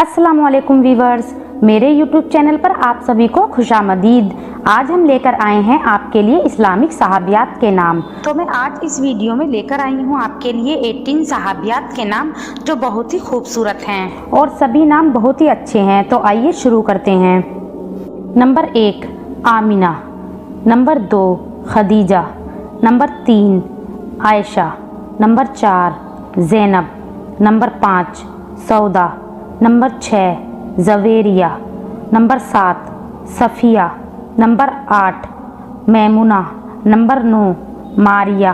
अस्सलामुअलैकुम वीवर्स, मेरे YouTube channel पर आप सभी को खुशामदीद। आज हम लेकर आए हैं आपके लिए इस्लामिक सहाबियात के नाम। तो मैं आज इस वीडियो में लेकर आई हूँ आपके लिए 18 सहाबियात के नाम जो बहुत ही खूबसूरत हैं और सभी नाम बहुत ही अच्छे हैं। तो आइए शुरू करते हैं। Number 1 Amina, number 2 Khadija, number 3 Ayesha, number 4 Zainab, number 5 Sauda, number 6 Juwairiya, number 7 Safiya, number 8 Maimuna, number 9 Maria,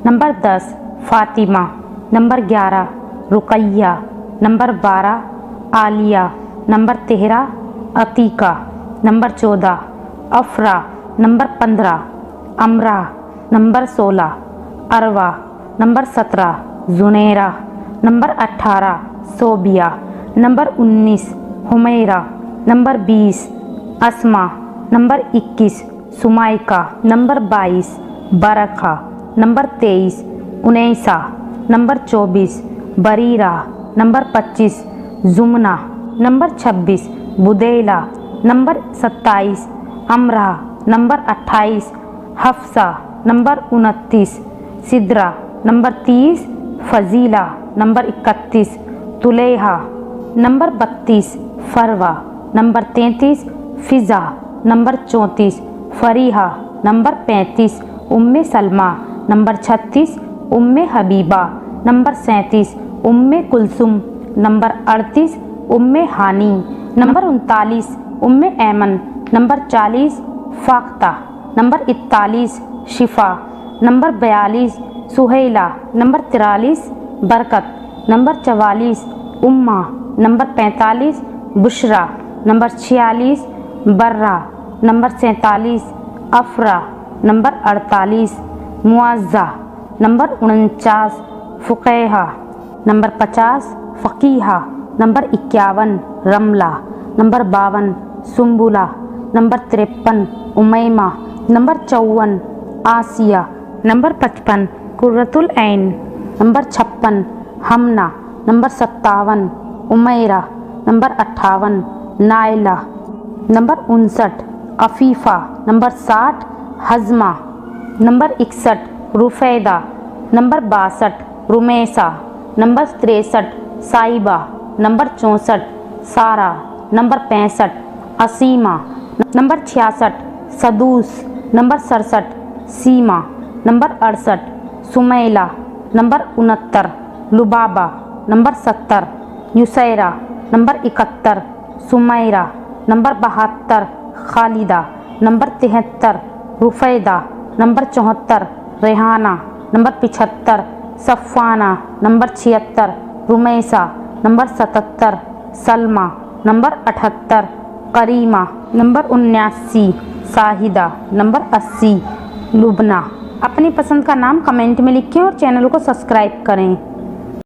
number 10 Fatima, number 11 Ruqaiya, number 12 Aliya, number 13 Atika, number 14 Afra, number 15 Amra, number 16 Arwa, number 17 Zunaira, number 18 Sobia, number 19 Humaira, number 20 Asma, number 21 Sumaika, number 22 बरखा, number 23 Unaisa, number 24 Barira, number 25 Jumana, number 26 Budaila, number 27 Amra, number 28 Hafsa, number 29 Sidra, number 30 Fazila, number 31 Tuleha, number 32 Farwa, number 33 Fiza, number 34 Fariha, number 35 Umme Salma, number 36 Umme Habiba, number 37 Umme Kulsum, number 38 Umme Hani, number 39 Umme Aiman, number 40 Fakhta, number 41 Shifa, number 42 Suhaila, number 43 Barkat, number 44 उम्मा, number 45 Bushra, number 46 Barra, number 47 Afra, number 48 Muazza, number 49 Fuqaiha, number 50 Faqiha, number 51 Ramla, number 52 Sumbula, number 53 Umaima, number 54 Asiya, number 55 Qurratul Ain, number 56 Hamna, number 57 Umaira, number 58 Naila, number 59 Afifa, number 60 Hazma, number 61 Rufaida, number 62 Rumaisa, number 63 Saiba, number 64 Sara, number 65 Asima, number 66 Sadus, number 67 सीमा, number 68 Sumaila, number 69 Lubaba, number 70 Yusaira, number 71 Sumaira, number 72 Khalida, number 73 Rufaida, number 74 Rehana, number 75 Safana, number 76 Rumaisa, number 77 Salma, number 78 Karima, number 79 Sahida, number 80 Lubna. अपनी पसंद का नाम comment में लिखें और channel को subscribe करें।